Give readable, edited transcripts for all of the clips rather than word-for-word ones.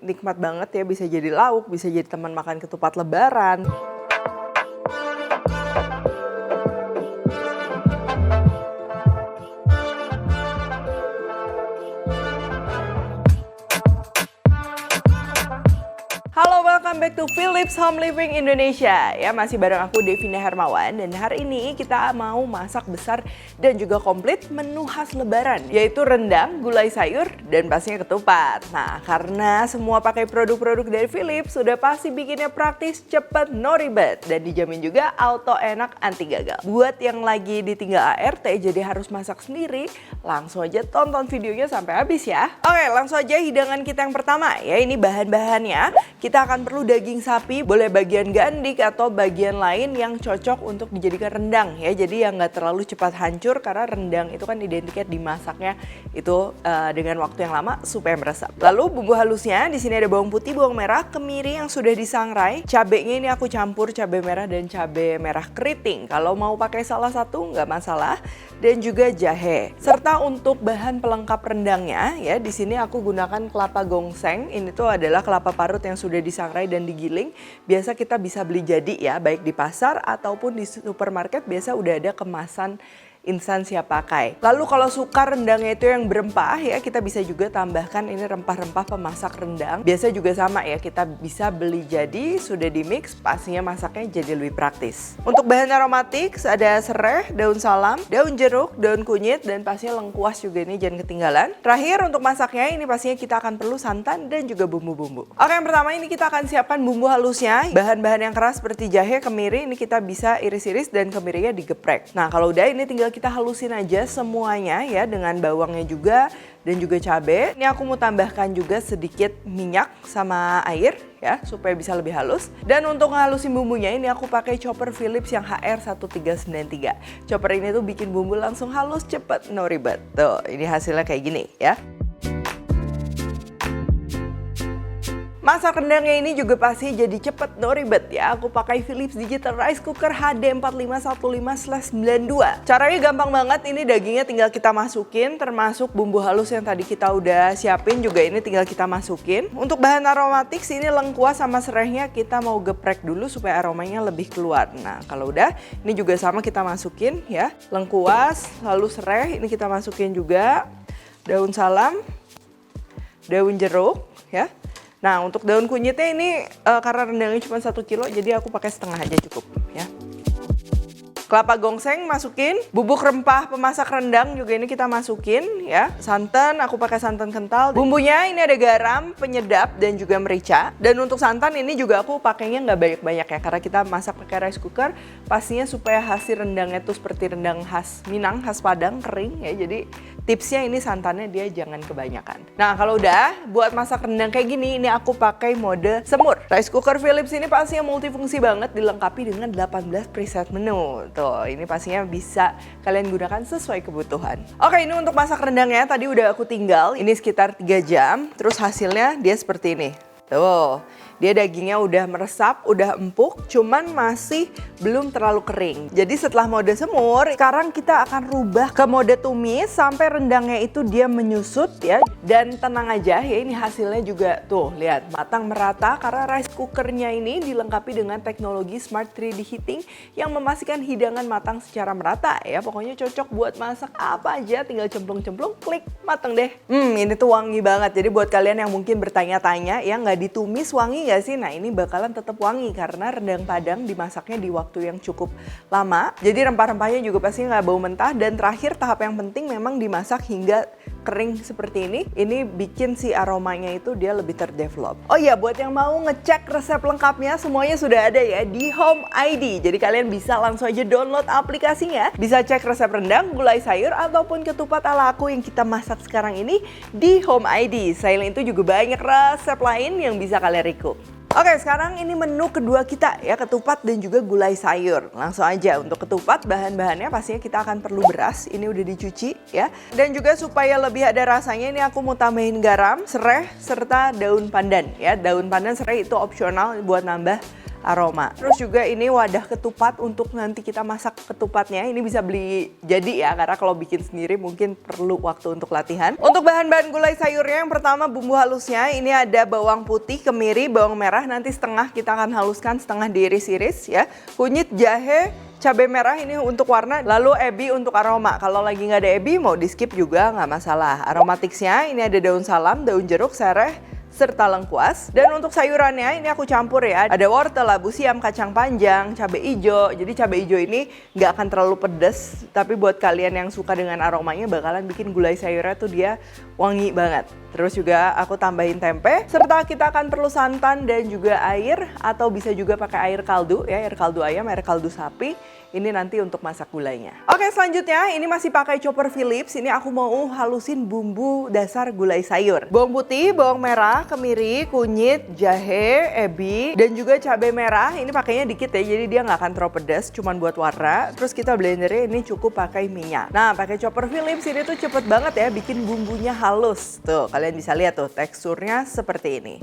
nikmat banget ya, bisa jadi lauk, bisa jadi teman makan ketupat lebaran. Halo, welcome back to Philips Home Living Indonesia. Ya, masih bareng aku Devina Hermawan dan hari ini kita mau masak besar dan juga komplit menu khas lebaran, yaitu rendang, gulai sayur, dan pastinya ketupat. Nah, karena semua pakai produk-produk dari Philips, sudah pasti bikinnya praktis, cepet, no ribet, dan dijamin juga auto enak anti gagal. Buat yang lagi ditinggal ART jadi harus masak sendiri, langsung aja tonton videonya sampai habis ya. Oke, langsung aja hidangan kita yang pertama ya, ini bahan-bahannya. Kita akan perlu daging sapi, boleh bagian gandik atau bagian lain yang cocok untuk dijadikan rendang ya. Jadi yang nggak terlalu cepat hancur karena rendang itu kan identiknya dimasaknya itu dengan waktu yang lama supaya meresap. Lalu bumbu halusnya di sini ada bawang putih, bawang merah, kemiri yang sudah disangrai. Cabenya ini aku campur cabai merah dan cabai merah keriting. Kalau mau pakai salah satu nggak masalah. Dan juga jahe. Serta untuk bahan pelengkap rendangnya ya, di sini aku gunakan kelapa gongseng. Ini tuh adalah kelapa parut yang sudah disangrai dan digiling. Biasa kita bisa beli jadi ya, baik di pasar ataupun di supermarket biasa udah ada kemasan insan siap pakai. Lalu kalau suka rendangnya itu yang berempah ya, kita bisa juga tambahkan ini rempah-rempah pemasak rendang. Biasa juga sama ya, kita bisa beli jadi sudah di mix, pastinya masaknya jadi lebih praktis. Untuk bahan aromatik ada serai, daun salam, daun jeruk, daun kunyit, dan pastinya lengkuas juga ini jangan ketinggalan. Terakhir untuk masaknya ini pastinya kita akan perlu santan dan juga bumbu-bumbu. Oke, yang pertama ini kita akan siapkan bumbu halusnya. Bahan-bahan yang keras seperti jahe, kemiri ini kita bisa iris-iris dan kemirinya digeprek. Nah kalau udah ini tinggal kita halusin aja semuanya ya dengan bawangnya juga dan juga cabai. Ini aku mau tambahkan juga sedikit minyak sama air ya supaya bisa lebih halus. Dan untuk ngehalusin bumbunya ini aku pakai chopper Philips yang HR1393. Chopper ini tuh bikin bumbu langsung halus, cepet, no ribet. Tuh, ini hasilnya kayak gini ya. Masak rendangnya ini juga pasti jadi cepet, no ribet ya. Aku pakai Philips Digital Rice Cooker HD4515/92. Caranya gampang banget, ini dagingnya tinggal kita masukin, termasuk bumbu halus yang tadi kita udah siapin juga ini tinggal kita masukin. Untuk bahan aromatik ini lengkuas sama serainya kita mau geprek dulu supaya aromanya lebih keluar. Nah kalau udah, ini juga sama kita masukin ya. Lengkuas, lalu serai ini kita masukin juga. Daun salam, daun jeruk ya. Nah untuk daun kunyitnya ini karena rendangnya cuma 1 kilo jadi aku pakai setengah aja cukup ya. Kelapa gongseng masukin, bubuk rempah pemasak rendang juga ini kita masukin ya. Santan, aku pakai santan kental. Bumbunya ini ada garam, penyedap dan juga merica. Dan untuk santan ini juga aku pakainya nggak banyak-banyak ya karena kita masak pakai rice cooker. Pastinya supaya hasil rendangnya tuh seperti rendang khas Minang, khas Padang kering ya. Jadi tipsnya ini santannya dia jangan kebanyakan. Nah kalau udah buat masak rendang kayak gini, ini aku pakai mode semur. Rice cooker Philips ini pastinya multifungsi banget, dilengkapi dengan 18 preset menu. Tuh, ini pastinya bisa kalian gunakan sesuai kebutuhan. Oke, ini untuk masak rendangnya tadi udah aku tinggal, ini sekitar 3 jam. Terus hasilnya dia seperti ini. Tuh, dia dagingnya udah meresap, udah empuk, cuman masih belum terlalu kering. Jadi setelah mode semur, sekarang kita akan rubah ke mode tumis sampai rendangnya itu dia menyusut ya. Dan tenang aja ya, ini hasilnya juga tuh lihat matang merata karena rice cookernya ini dilengkapi dengan teknologi Smart 3D Heating yang memastikan hidangan matang secara merata ya. Pokoknya cocok buat masak apa aja, tinggal cemplung-cemplung, klik, mateng deh. Ini tuh wangi banget. Jadi buat kalian yang mungkin bertanya-tanya ya nggak ditumis wangi nggak sih? Nah ini bakalan tetap wangi karena rendang Padang dimasaknya di waktu yang cukup lama. Jadi rempah-rempahnya juga pasti nggak bau mentah. Dan terakhir tahap yang penting memang dimasak hingga kering seperti ini. Ini bikin si aromanya itu dia lebih terdevelop. Oh iya, buat yang mau ngecek resep lengkapnya semuanya sudah ada ya di Home ID. Jadi kalian bisa langsung aja download aplikasinya. Bisa cek resep rendang, gulai sayur ataupun ketupat ala aku yang kita masak sekarang ini di Home ID. Selain itu juga banyak resep lain yang bisa kalian recook. Oke, sekarang ini menu kedua kita ya, ketupat dan juga gulai sayur. Langsung aja untuk ketupat, bahan-bahannya pastinya kita akan perlu beras, ini udah dicuci ya. Dan juga supaya lebih ada rasanya ini aku mau tambahin garam, serai, serta daun pandan ya. Daun pandan serai itu opsional buat nambah aroma. Terus juga ini wadah ketupat untuk nanti kita masak ketupatnya. Ini bisa beli jadi ya, karena kalau bikin sendiri mungkin perlu waktu untuk latihan. Untuk bahan-bahan gulai sayurnya, yang pertama bumbu halusnya. Ini ada bawang putih, kemiri, bawang merah. Nanti setengah kita akan haluskan, setengah diiris-iris ya. Kunyit, jahe, cabai merah ini untuk warna, lalu ebi untuk aroma. Kalau lagi nggak ada ebi mau di skip juga nggak masalah. Aromaticsnya ini ada daun salam, daun jeruk, sereh, serta lengkuas. Dan untuk sayurannya ini aku campur ya. Ada wortel, labu siam, kacang panjang, cabai hijau. Jadi cabai hijau ini nggak akan terlalu pedas, tapi buat kalian yang suka dengan aromanya bakalan bikin gulai sayurnya tuh dia wangi banget. Terus juga aku tambahin tempe, serta kita akan perlu santan dan juga air, atau bisa juga pakai air kaldu ya, air kaldu ayam, air kaldu sapi. Ini nanti untuk masak gulainya. Oke, selanjutnya ini masih pakai chopper Philips. Ini aku mau halusin bumbu dasar gulai sayur. Bawang putih, bawang merah, kemiri, kunyit, jahe, ebi, dan juga cabai merah. Ini pakainya dikit ya, jadi dia nggak akan terlalu pedas, cuman buat warna. Terus kita blendernya ini cukup pakai minyak. Nah, pakai chopper Philips ini tuh cepet banget ya bikin bumbunya halus. Tuh, kalian bisa lihat tuh teksturnya seperti ini.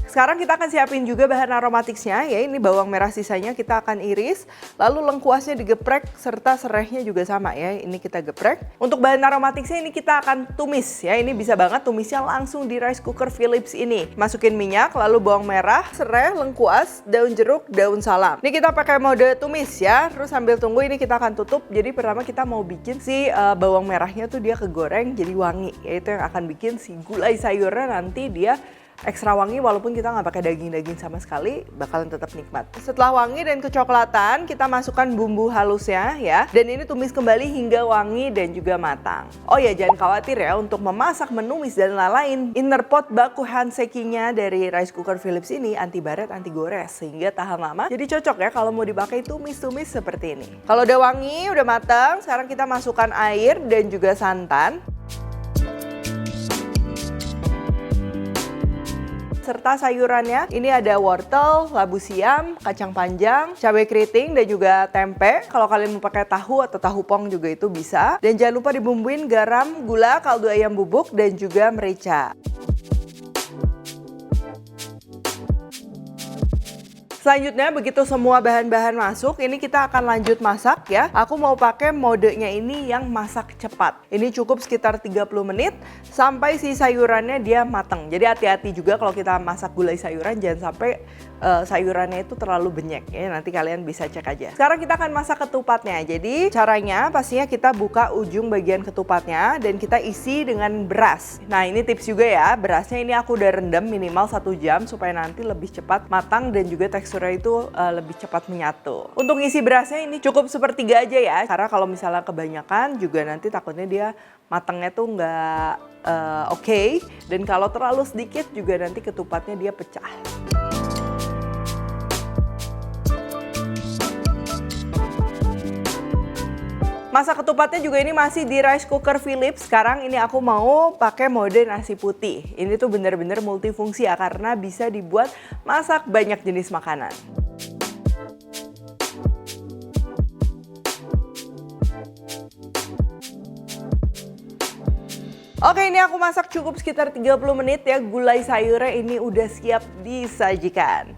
Sekarang kita akan siapin juga bahan aromaticsnya ya, ini bawang merah sisanya kita akan iris, lalu lengkuasnya digeprek serta serehnya juga sama ya, ini kita geprek. Untuk bahan aromaticsnya ini kita akan tumis ya, ini bisa banget tumisnya langsung di rice cooker Philips ini. Masukin minyak, lalu bawang merah, serai, lengkuas, daun jeruk, daun salam. Ini kita pakai mode tumis ya, terus sambil tunggu ini kita akan tutup. Jadi pertama kita mau bikin si bawang merahnya tuh dia kegoreng jadi wangi, yaitu yang akan bikin si gulai sayurnya nanti dia ekstra wangi, walaupun kita nggak pakai daging-daging sama sekali, bakalan tetap nikmat. Setelah wangi dan kecoklatan, kita masukkan bumbu halusnya ya. Dan ini tumis kembali hingga wangi dan juga matang. Oh ya, jangan khawatir ya, untuk memasak, menumis, dan lain-lain, inner pot baku hansekinya dari rice cooker Philips ini anti baret, anti gores, sehingga tahan lama. Jadi cocok ya kalau mau dipakai tumis-tumis seperti ini. Kalau udah wangi, udah matang, sekarang kita masukkan air dan juga santan. Serta sayurannya, ini ada wortel, labu siam, kacang panjang, cabai keriting, dan juga tempe. Kalau kalian mau pakai tahu atau tahu pong juga itu bisa. Dan jangan lupa dibumbuin garam, gula, kaldu ayam bubuk, dan juga merica. Selanjutnya begitu semua bahan-bahan masuk, ini kita akan lanjut masak ya. Aku mau pakai modenya ini yang masak cepat. Ini cukup sekitar 30 menit sampai si sayurannya dia matang. Jadi hati-hati juga kalau kita masak gulai sayuran, jangan sampai sayurannya itu terlalu benyek ya. Nanti kalian bisa cek aja. Sekarang kita akan masak ketupatnya. Jadi caranya pastinya kita buka ujung bagian ketupatnya dan kita isi dengan beras. Nah, ini tips juga ya. Berasnya ini aku udah rendam minimal 1 jam supaya nanti lebih cepat matang dan juga teksturnya itu lebih cepat menyatu. Untuk isi berasnya ini cukup sepertiga aja ya. Karena kalau misalnya kebanyakan juga nanti takutnya dia matangnya tuh nggak oke. Dan kalau terlalu sedikit juga nanti ketupatnya dia pecah. Masak ketupatnya juga ini masih di rice cooker Philips. Sekarang ini aku mau pakai mode nasi putih. Ini tuh bener-bener multifungsi ya, karena bisa dibuat masak banyak jenis makanan. Oke, ini aku masak cukup sekitar 30 menit ya. Gulai sayurnya ini udah siap disajikan.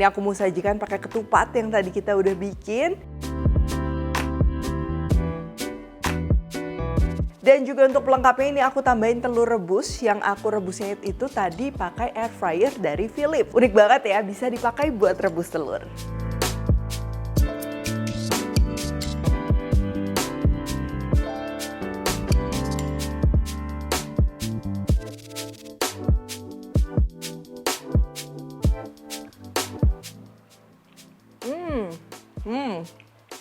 Ini aku mau sajikan pakai ketupat yang tadi kita udah bikin. Dan juga untuk pelengkapnya ini aku tambahin telur rebus. Yang aku rebusnya itu tadi pakai air fryer dari Philips. Unik banget ya, bisa dipakai buat rebus telur.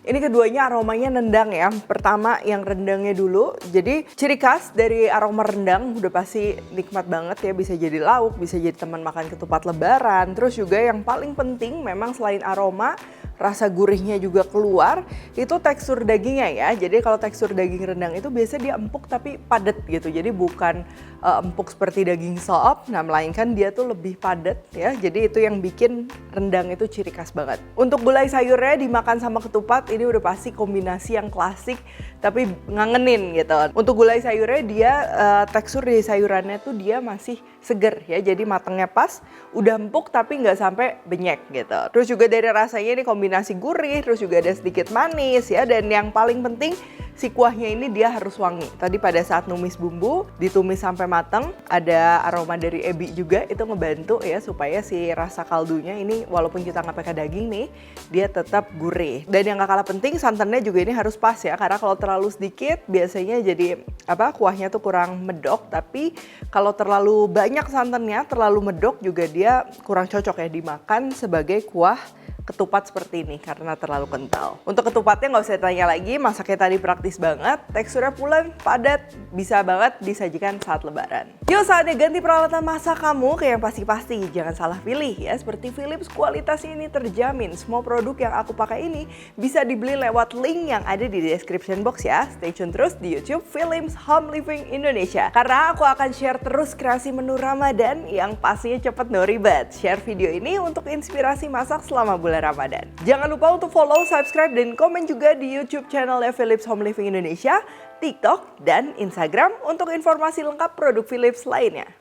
Ini keduanya aromanya nendang ya. Pertama yang rendangnya dulu. Jadi ciri khas dari aroma rendang udah pasti nikmat banget ya. Bisa jadi lauk, bisa jadi teman makan ketupat lebaran. Terus juga yang paling penting memang selain aroma, rasa gurihnya juga keluar. Itu tekstur dagingnya ya. Jadi kalau tekstur daging rendang itu biasanya dia empuk tapi padat gitu. Jadi bukan empuk seperti daging sop, nah melainkan dia tuh lebih padat ya. Jadi itu yang bikin rendang itu ciri khas banget. Untuk gulai sayurnya dimakan sama ketupat, ini udah pasti kombinasi yang klasik tapi ngangenin gitu. Untuk gulai sayurnya dia tekstur di sayurannya tuh dia masih seger ya, jadi matangnya pas, udah empuk tapi nggak sampai benyek gitu. Terus juga dari rasanya ini kombinasi gurih, terus juga ada sedikit manis ya, dan yang paling penting si kuahnya ini dia harus wangi. Tadi pada saat numis bumbu, ditumis sampai matang, ada aroma dari ebi juga, itu ngebantu ya supaya si rasa kaldunya ini walaupun kita nggak pakai daging nih, dia tetap gurih. Dan yang gak kalah penting santannya juga ini harus pas ya, karena kalau terlalu sedikit biasanya jadi kuahnya tuh kurang medok, tapi kalau terlalu banyak santannya, terlalu medok juga dia kurang cocok ya dimakan sebagai kuah ketupat seperti ini karena terlalu kental. Untuk ketupatnya nggak usah ditanya lagi, masaknya tadi praktis banget, teksturnya pulen, padat, bisa banget disajikan saat lebaran. Yuk saatnya ganti peralatan masak kamu ke yang pasti-pasti, jangan salah pilih ya. Seperti Philips kualitasnya ini terjamin, semua produk yang aku pakai ini bisa dibeli lewat link yang ada di description box ya. Stay tune terus di YouTube Philips Home Living Indonesia, karena aku akan share terus kreasi menu Ramadan yang pastinya cepet no ribet. Share video ini untuk inspirasi masak selama bulan Ramadan. Jangan lupa untuk follow, subscribe, dan komen juga di YouTube channelnya Philips Home Living Indonesia, TikTok, dan Instagram untuk informasi lengkap produk Philips lainnya.